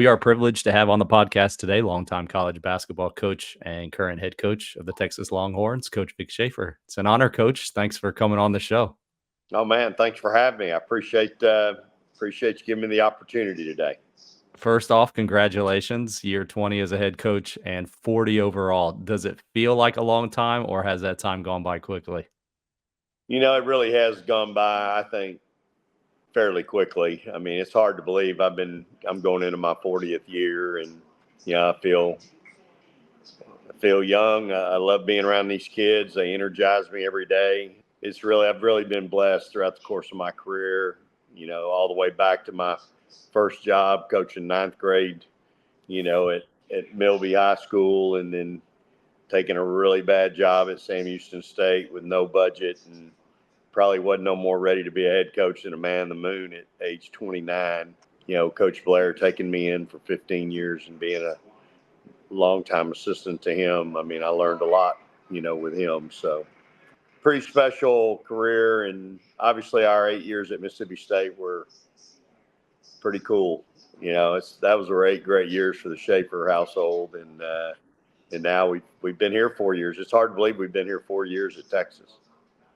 We are privileged to have on the podcast today longtime college basketball coach and current head coach of the Texas Longhorns, Coach Vic Schaefer. It's an honor, Coach. Thanks for coming on the show. Oh man, thanks for having me. I appreciate you giving me the opportunity today. First off, congratulations. Year 20 as a head coach and 40 overall. Does it feel like a long time, or has that time gone by quickly? It really has gone by, I think, fairly quickly. I mean, it's hard to believe I'm going into my 40th year, and I feel young. I love being around these kids. They energize me every day. I've really been blessed throughout the course of my career, all the way back to my first job coaching ninth grade, at Milby High School, and then taking a really bad job at Sam Houston State with no budget, and probably wasn't no more ready to be a head coach than a man on the moon at age 29. Coach Blair taking me in for 15 years and being a longtime assistant to him. I mean, I learned a lot, with him. So pretty special career. And obviously our 8 years at Mississippi State were pretty cool. That was 8 great years for the Schaefer household. And now we've been here 4 years. It's hard to believe we've been here 4 years at Texas.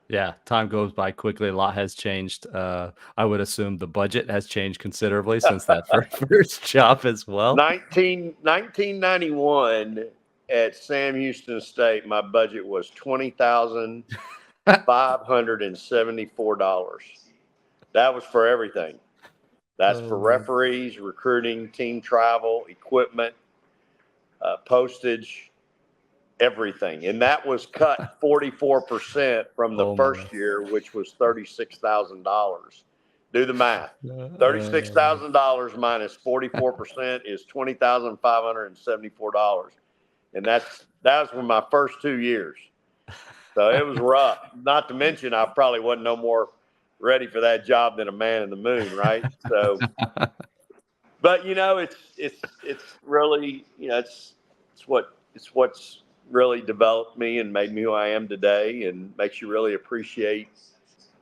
Yeah, time goes by quickly. A lot has changed. I would assume the budget has changed considerably since that first job as well. 1991 at Sam Houston State, my budget was $20,574. That was for everything. That's for referees, recruiting, team travel, equipment, postage, everything. And that was cut 44% from the first year, which was $36,000. Do the math. $36,000 minus 44% is $20,574. And that was for my first 2 years. So it was rough. Not to mention, I probably wasn't no more ready for that job than a man in the moon, right? So, but it's really, it's what's really developed me and made me who I am today, and makes you really appreciate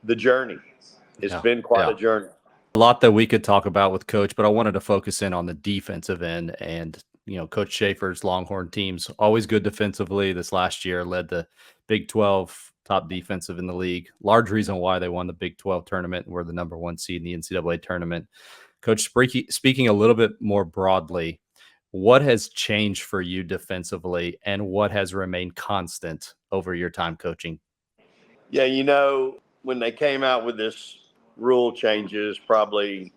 the journey. It's been quite a journey. A lot that we could talk about with Coach, but I wanted to focus in on the defensive end. And, Coach Schaefer's Longhorn teams, always good defensively. This last year led the Big 12 top defensive in the league. Large reason why they won the Big 12 tournament and were the number 1 seed in the NCAA tournament. Coach, speaking a little bit more broadly, what has changed for you defensively, and what has remained constant over your time coaching? Yeah, when they came out with this rule changes, probably,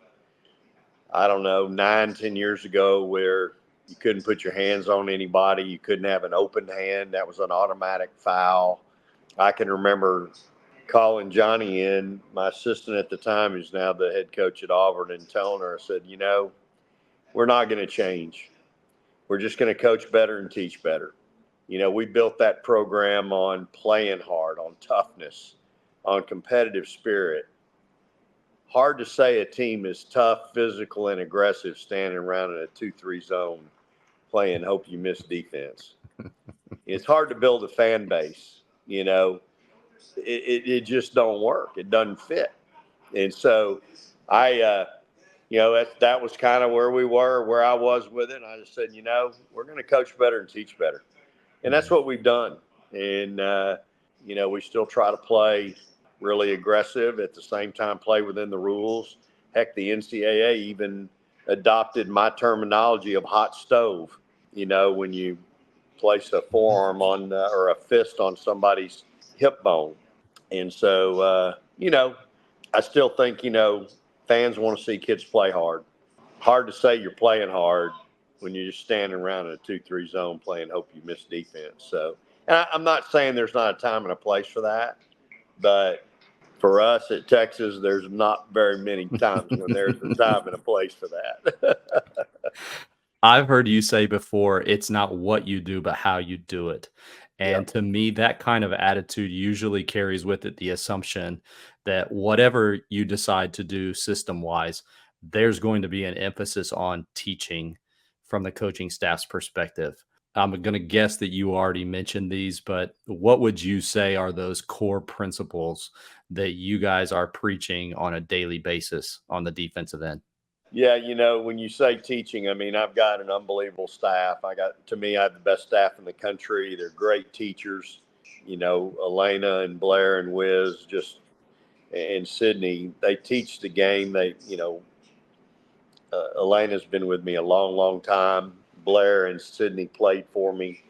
9-10 years ago, where you couldn't put your hands on anybody, you couldn't have an open hand, that was an automatic foul. I can remember calling Johnny in, my assistant at the time, who's now the head coach at Auburn, and telling her, I said, we're not going to change. We're just going to coach better and teach better. We built that program on playing hard, on toughness, on competitive spirit. Hard to say a team is tough, physical, and aggressive standing around in a 2-3 zone playing hope you miss defense. It's hard to build a fan base. It just don't work. It doesn't fit. And so that was kind of where I was with it. And I just said, we're going to coach better and teach better. And that's what we've done. And, we still try to play really aggressive, at the same time play within the rules. Heck, the NCAA even adopted my terminology of hot stove, when you place a forearm on or a fist on somebody's hip bone. And so, I still think, fans want to see kids play hard. Hard to say you're playing hard when you're just standing around in a 2-3 zone playing hope you miss defense. So, and I'm not saying there's not a time and a place for that, but for us at Texas, there's not very many times when there's a time and a place for that. I've heard you say before, it's not what you do, but how you do it. And to me, that kind of attitude usually carries with it the assumption that whatever you decide to do system-wise, there's going to be an emphasis on teaching from the coaching staff's perspective. I'm going to guess that you already mentioned these, but what would you say are those core principles that you guys are preaching on a daily basis on the defensive end? Yeah, when you say teaching, I mean, I've got an unbelievable staff. To me, I have the best staff in the country. They're great teachers. Elena and Blair and Wiz, and Sydney, they teach the game. Elena's been with me a long, long time. Blair and Sydney played for me,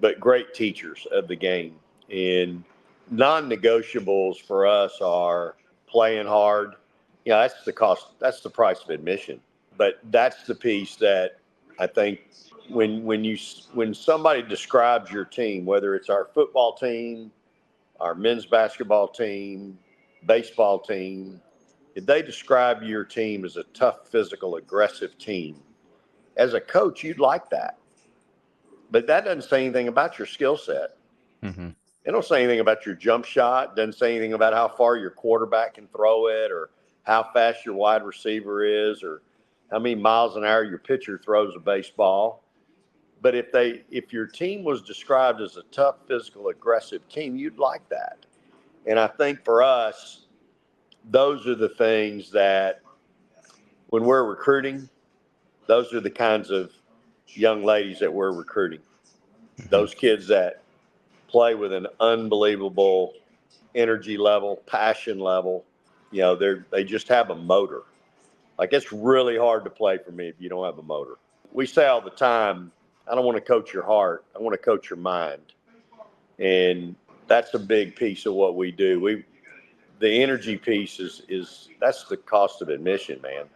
but great teachers of the game. And non-negotiables for us are playing hard. That's the cost. That's the price of admission. But that's the piece that I think when somebody describes your team, whether it's our football team, our men's basketball team, baseball team, if they describe your team as a tough, physical, aggressive team, as a coach, you'd like that. But that doesn't say anything about your skill set. Mm-hmm. It don't say anything about your jump shot. Doesn't say anything about how far your quarterback can throw it, or how fast your wide receiver is, or how many miles an hour your pitcher throws a baseball. But if your team was described as a tough, physical, aggressive team, you'd like that. And I think for us, those are the things that when we're recruiting, those are the kinds of young ladies that we're recruiting. Mm-hmm. Those kids that play with an unbelievable energy level, passion level. They just have a motor. Like, it's really hard to play for me if you don't have a motor. We say all the time, I don't want to coach your heart. I want to coach your mind. And that's a big piece of what we do. The energy piece is that's the cost of admission, man.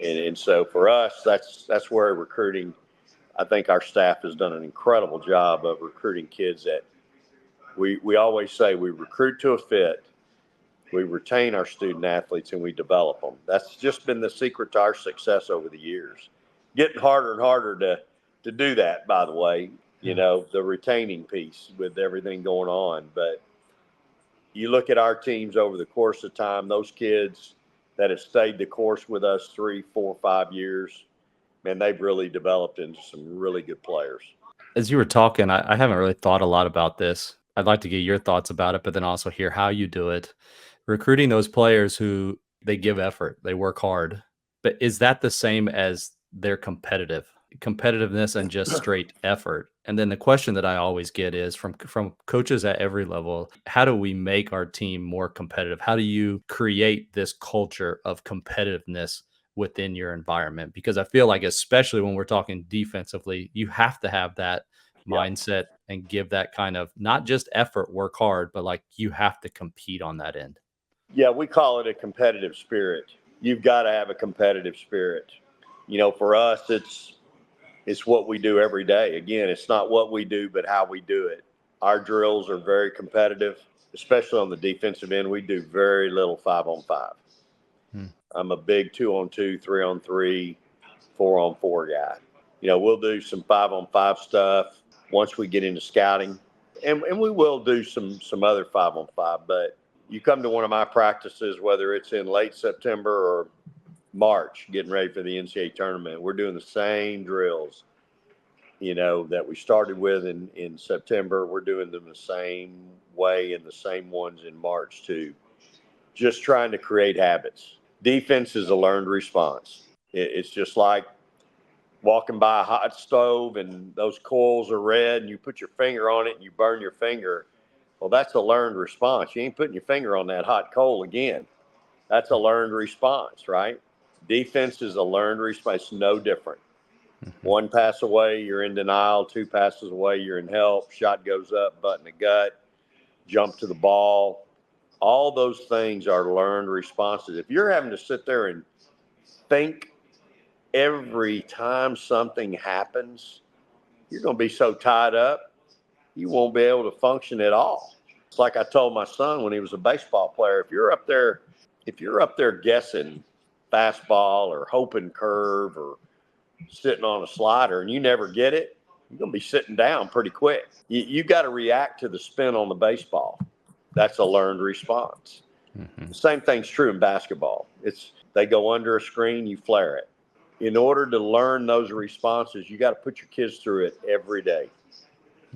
And so for us, that's where recruiting, I think our staff has done an incredible job of recruiting kids that we always say we recruit to a fit, we retain our student athletes, and we develop them. That's just been the secret to our success over the years. Getting harder and harder to do that, by the way, the retaining piece with everything going on. But you look at our teams over the course of time, those kids that have stayed the course with us 3, 4, 5 years, man, they've really developed into some really good players. As you were talking, I haven't really thought a lot about this. I'd like to get your thoughts about it, but then also hear how you do it. Recruiting those players who they give effort, they work hard. But is that the same as they're competitive? Competitiveness and just straight effort. And then the question that I always get is from coaches at every level, how do we make our team more competitive? How do you create this culture of competitiveness within your environment? Because I feel like, especially when we're talking defensively, you have to have that Yeah. mindset and give that kind of not just effort, work hard, but like you have to compete on that end. Yeah, we call it a competitive spirit. You've got to have a competitive spirit. For us, it's what we do every day. Again, it's not what we do, but how we do it. Our drills are very competitive, especially on the defensive end. We do very little 5-on-5. Hmm. I'm a big 2-on-2, 3-on-3, 4-on-4 guy. We'll do some 5-on-5 stuff once we get into scouting, and we will do some other 5-on-5. But you come to one of my practices, whether it's in late September or March, getting ready for the NCAA tournament, we're doing the same drills, that we started with in September. We're doing them the same way and the same ones in March too. Just trying to create habits. Defense is a learned response. It's just like walking by a hot stove and those coals are red and you put your finger on it and you burn your finger. Well, that's a learned response. You ain't putting your finger on that hot coal again. That's a learned response, right? Defense is a learned response. It's no different. Mm-hmm. One pass away, you're in denial. 2 passes away, you're in help. Shot goes up, butt in the gut, jump to the ball. All those things are learned responses. If you're having to sit there and think every time something happens, you're going to be so tied up, you won't be able to function at all. It's like I told my son when he was a baseball player, if you're up there guessing fastball or hoping curve or sitting on a slider and you never get it, you're going to be sitting down pretty quick. You got to react to the spin on the baseball. That's a learned response. Mm-hmm. The same thing's true in basketball. They go under a screen, you flare it. In order to learn those responses, you got to put your kids through it every day,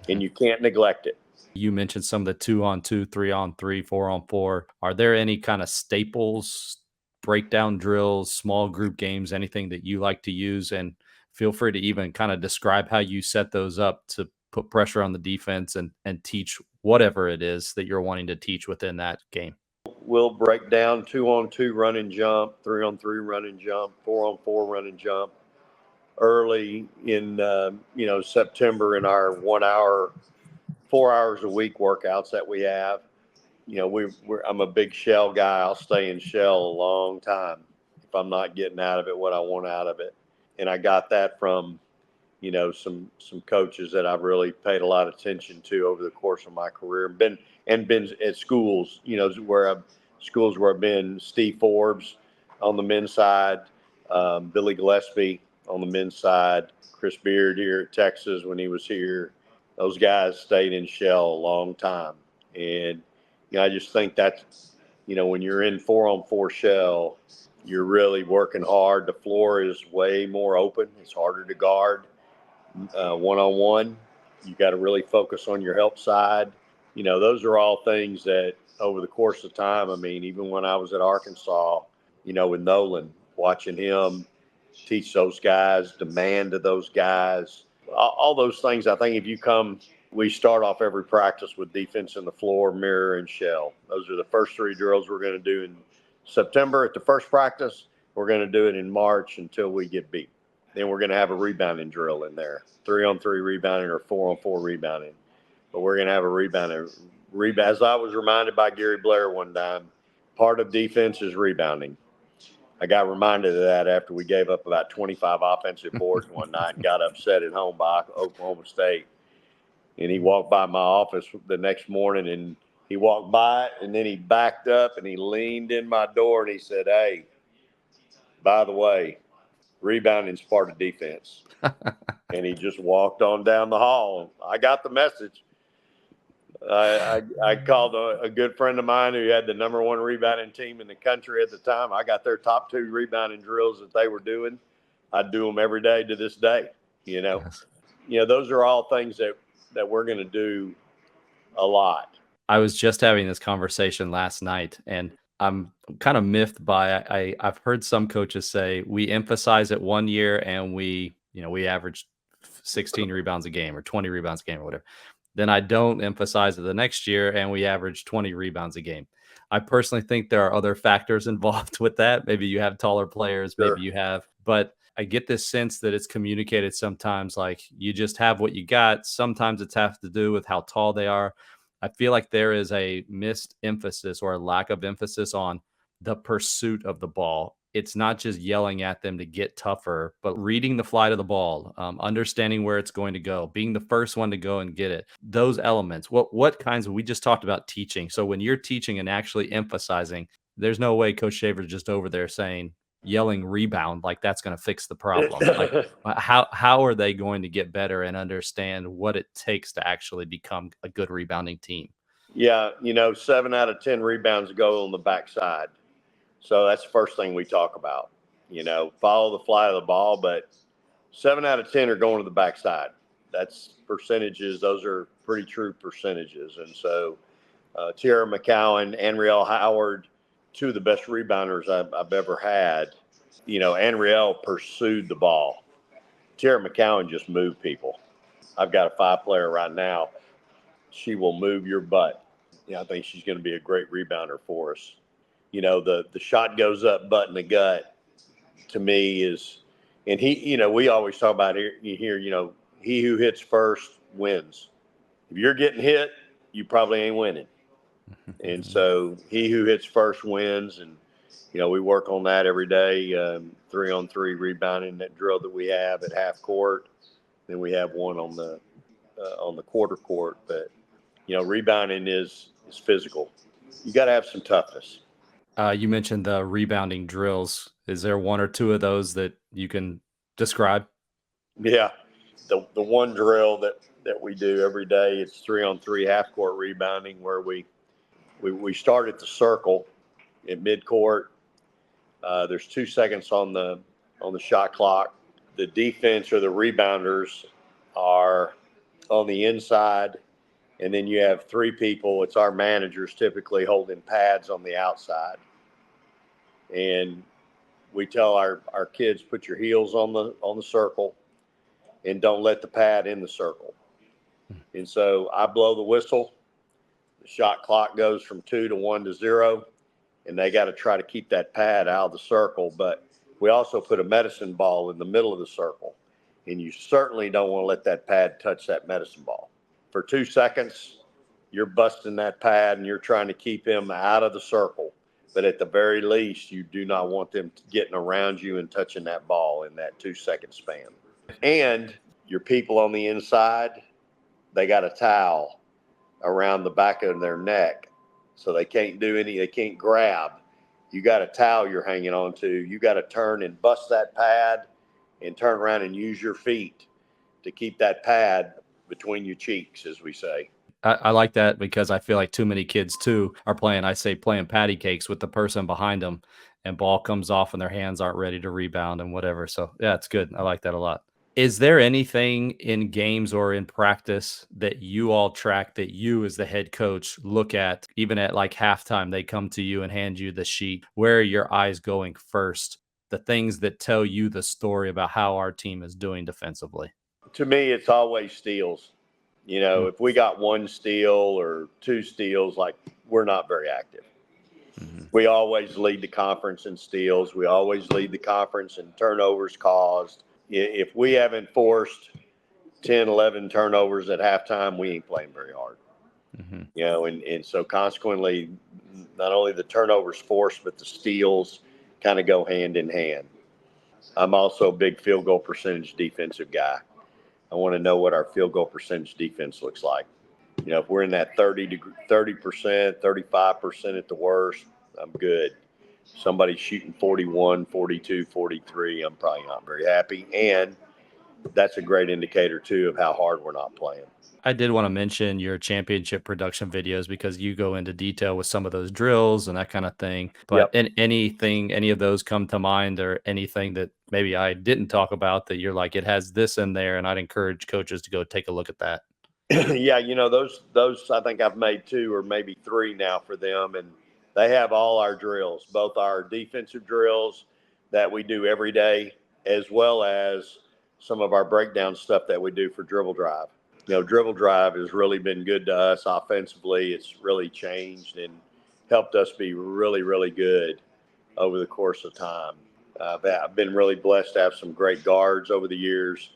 and you can't neglect it. You mentioned some of the 2-on-2, 3-on-3, 4-on-4. Are there any kind of staples, breakdown drills, small group games, anything that you like to use, and feel free to even kind of describe how you set those up to put pressure on the defense and teach whatever it is that you're wanting to teach within that game. We'll break down 2-on-2 run and jump, 3-on-3 run and jump, 4-on-4 run and jump early in September in our 1 hour, 4 hours a week workouts that we have. I'm a big shell guy. I'll stay in shell a long time if I'm not getting out of it what I want out of it. And I got that from, some coaches that I've really paid a lot of attention to over the course of my career. Been at schools, where I've been. Steve Forbes on the men's side, Billy Gillespie on the men's side, Chris Beard here at Texas when he was here. Those guys stayed in shell a long time. And I just think that's, when you're in 4-on-4 shell, you're really working hard. The floor is way more open. It's harder to guard. 1-on-1, you got to really focus on your help side. Those are all things that over the course of time, even when I was at Arkansas, with Nolan, watching him teach those guys, demand of those guys, all those things. I think we start off every practice with defense in the floor, mirror, and shell. Those are the first 3 drills we're going to do in September at the first practice. We're going to do it in March until we get beat. Then we're going to have a rebounding drill in there, 3-on-3 rebounding or 4-on-4 rebounding. But we're going to have a rebounding. As I was reminded by Gary Blair one time, part of defense is rebounding. I got reminded of that after we gave up about 25 offensive boards one night and got upset at home by Oklahoma State. And he walked by my office the next morning, and he walked by it, and then he backed up and he leaned in my door and he said, "Hey, by the way, rebounding is part of defense." And he just walked on down the hall. I got the message. I called a good friend of mine who had the number 1 rebounding team in the country at the time. I got their top 2 rebounding drills that they were doing. I do them every day to this day. Yes. Those are all things that we're going to do a lot. I was just having this conversation last night, and I'm kind of miffed by I've heard some coaches say we emphasize it one year and we averaged 16 rebounds a game or 20 rebounds a game or whatever. Then I don't emphasize it the next year and we average 20 rebounds a game. I personally think there are other factors involved with that. Maybe you have taller players, Sure. maybe you have, but I get this sense that it's communicated sometimes like you just have what you got. Sometimes it's have to do with how tall they are. I feel like there is a missed emphasis or a lack of emphasis on the pursuit of the ball. It's not just yelling at them to get tougher, but reading the flight of the ball, understanding where it's going to go, being the first one to go and get it. Those elements. What kinds of, we just talked about teaching. So when you're teaching and actually emphasizing, there's no way Coach Schaefer's just over there saying, yelling rebound like that's going to fix the problem. Like how are they going to get better and understand what it takes to actually become a good rebounding team? Yeah, 7 out of 10 rebounds go on the backside. So that's the first thing we talk about. Follow the flight of the ball, but 7 out of 10 are going to the backside. That's percentages. Those are pretty true percentages. And so Tierra McCowan, Anriel Howard, 2 of the best rebounders I've ever had. Anriel pursued the ball. Tierra McCowan just moved people. I've got a 5-player right now. She will move your butt. I think she's going to be a great rebounder for us. The shot goes up, butt in the gut, to me is, and we always talk about here, he who hits first wins. If you're getting hit, you probably ain't winning. And so he who hits first wins. And, we work on that every day. 3-on-3 rebounding, that drill that we have at half court. Then we have one on the quarter court. But, rebounding is physical. You got to have some toughness. You mentioned the rebounding drills. Is there 1 or 2 of those that you can describe? Yeah. The one drill that we do every day, it's 3-on-3 half court rebounding, where we start at the circle at midcourt. There's 2 seconds on the shot clock. The defense or the rebounders are on the inside, and then you have 3 people. It's our managers typically holding pads on the outside. and we tell our kids, put your heels on the circle and don't let the pad in the circle. And so I blow the whistle, the shot clock goes from 2 to 1 to 0, and they got to try to keep that pad out of the circle. But we also put a medicine ball in the middle of the circle, and you certainly don't want to let that pad touch that medicine ball. For 2 seconds, you're busting that pad and you're trying to keep him out of the circle. But at the very least, you do not want them getting around you and touching that ball in that 2-second span. And your people on the inside, they got a towel around the back of their neck, so they can't they can't grab. You got a towel you're hanging on to. You got to turn and bust that pad and turn around and use your feet to keep that pad between your cheeks, as we say. I like that because I feel like too many kids too are playing, playing patty cakes with the person behind them, and ball comes off and their hands aren't ready to rebound and whatever. So yeah, it's good. I like that a lot. Is there anything in games or in practice that you all track that you as the head coach look at, even at like halftime, they come to you and hand you the sheet? Where are your eyes going first? The things that tell you the story about how our team is doing defensively. To me, it's always steals. If we got 1 steal or 2 steals, like, we're not very active. Mm-hmm. We always lead the conference in steals. We always lead the conference in turnovers caused. If we haven't forced 10, 11 turnovers at halftime, we ain't playing very hard. Mm-hmm. And so consequently, not only the turnovers forced, but the steals kind of go hand in hand. I'm also a big field goal percentage defensive guy. I want to know what our field goal percentage defense looks like. If we're in that 30%, 35% at the worst, I'm good. Somebody's shooting 41, 42, 43, I'm probably not very happy. And that's a great indicator, too, of how hard we're not playing. I did want to mention your championship production videos because you go into detail with some of those drills and that kind of thing. But Yep. any of those come to mind, or anything that maybe I didn't talk about that you're like, it has this in there, and I'd encourage coaches to go take a look at that. Yeah, those I think I've made 2 or maybe 3 now for them, and they have all our drills, both our defensive drills that we do every day, as well as some of our breakdown stuff that we do for dribble drive. Dribble drive has really been good to us offensively. It's really changed and helped us be really, really good over the course of time. I've been really blessed to have some great guards over the years.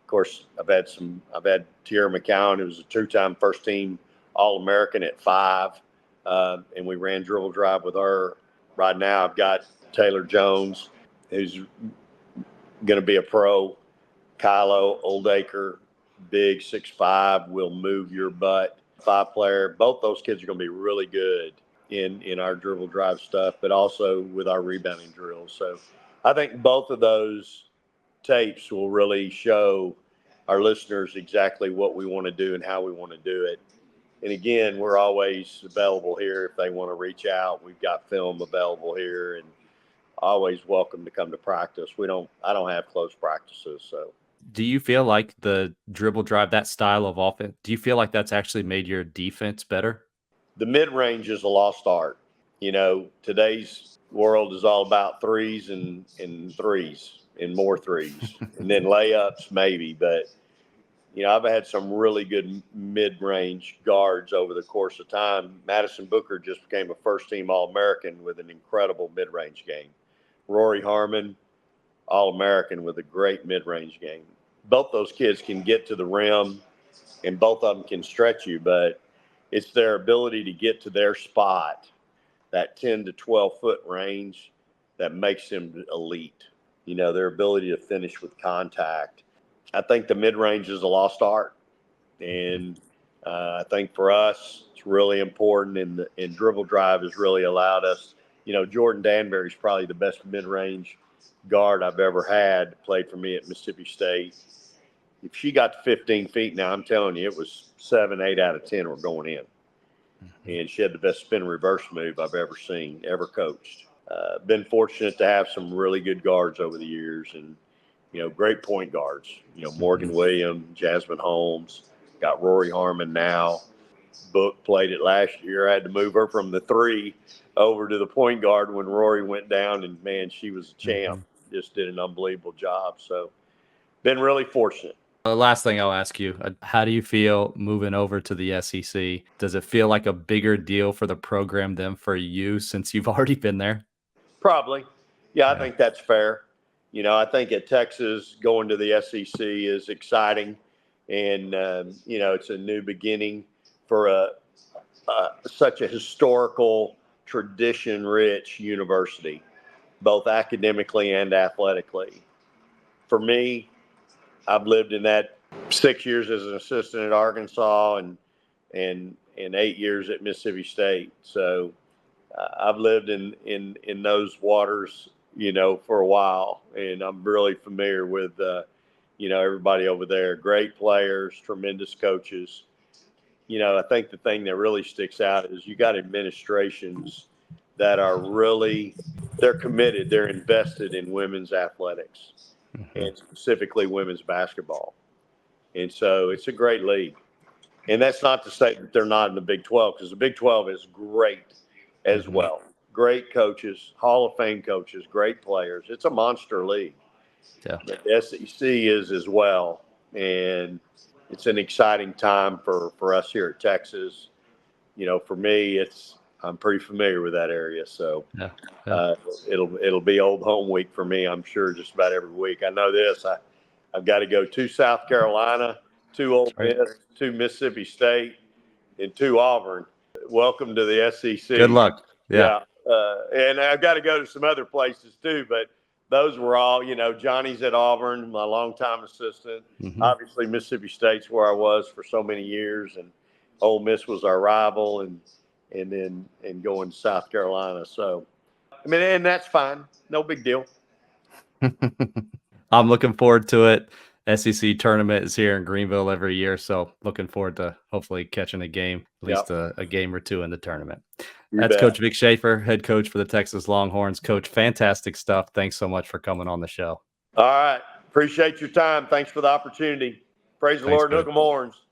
Of course, I've had Tierra McCowan, who was a 2-time first team All-American at 5, and we ran dribble drive with her. Right now, I've got Taylor Jones, who's going to be a pro. Kylo Oldacre, big 6'5", will move your butt. 5-player. Both those kids are going to be really good in our dribble drive stuff, but also with our rebounding drills. So I think both of those tapes will really show our listeners exactly what we want to do and how we want to do it. And again, we're always available here if they want to reach out. We've got film available here, and always welcome to come to practice. I don't have close practices, so. Do you feel like the dribble drive, that style of offense, do you feel like that's actually made your defense better? The mid-range is a lost art. Today's world is all about threes and threes and more threes, and then layups maybe. But, I've had some really good mid-range guards over the course of time. Madison Booker just became a first-team All-American with an incredible mid-range game. Rory Harmon, All-American with a great mid-range game. Both those kids can get to the rim, and both of them can stretch you, but it's their ability to get to their spot, that 10 to 12-foot range, that makes them elite. Their ability to finish with contact. I think the mid-range is a lost art, and I think for us it's really important, and dribble drive has really allowed us. Jordan Danbury is probably the best mid-range guard I've ever had, played for me at Mississippi State. If she got to 15 feet now, I'm telling you, it was 7, 8 out of 10 were going in. And she had the best spin reverse move I've ever seen, ever coached. Been fortunate to have some really good guards over the years, and, great point guards. Morgan Williams, Jasmine Holmes, got Rory Harmon now. Book played it last year. I had to move her from the 3 over to the point guard when Rory went down, and man, she was a champ. Just did an unbelievable job. So been really fortunate. The last thing I'll ask you, how do you feel moving over to the SEC? Does it feel like a bigger deal for the program than for you since you've already been there? Probably. Yeah, I Yeah. think that's fair. I think at Texas, going to the SEC is exciting. And, it's a new beginning for such a historical, tradition rich university, both academically and athletically. For me, I've lived in that 6 years as an assistant at Arkansas and 8 years at Mississippi State. So I've lived in those waters, for a while, and I'm really familiar with, everybody over there. Great players, tremendous coaches. I think the thing that really sticks out is you got administrations that are they're committed, they're invested in women's athletics and specifically women's basketball. And so it's a great league. And that's not to say that they're not in the Big 12, because the Big 12 is great as well. Great coaches, Hall of Fame coaches, great players. It's a monster league. Yeah. But the SEC is as well. And it's an exciting time for us here at Texas. For me, I'm pretty familiar with that area. So it'll be old home week for me, I'm sure, just about every week. I know this. I've got to go to South Carolina, to Ole Miss, to Mississippi State, and to Auburn. Welcome to the SEC. Good luck. Yeah. And I've got to go to some other places too, but those were all, Johnny's at Auburn, my longtime assistant. Obviously, Mississippi State's where I was for so many years, and Ole Miss was our rival, and then going to South Carolina. So, and that's fine. No big deal. I'm looking forward to it. SEC tournament is here in Greenville every year, so looking forward to hopefully catching a game, at least a game or two in the tournament. That's Coach Vic Schaefer, head coach for the Texas Longhorns. Coach, fantastic stuff. Thanks so much for coming on the show. All right. Appreciate your time. Thanks for the opportunity. Praise the Lord, Hook 'em Horns.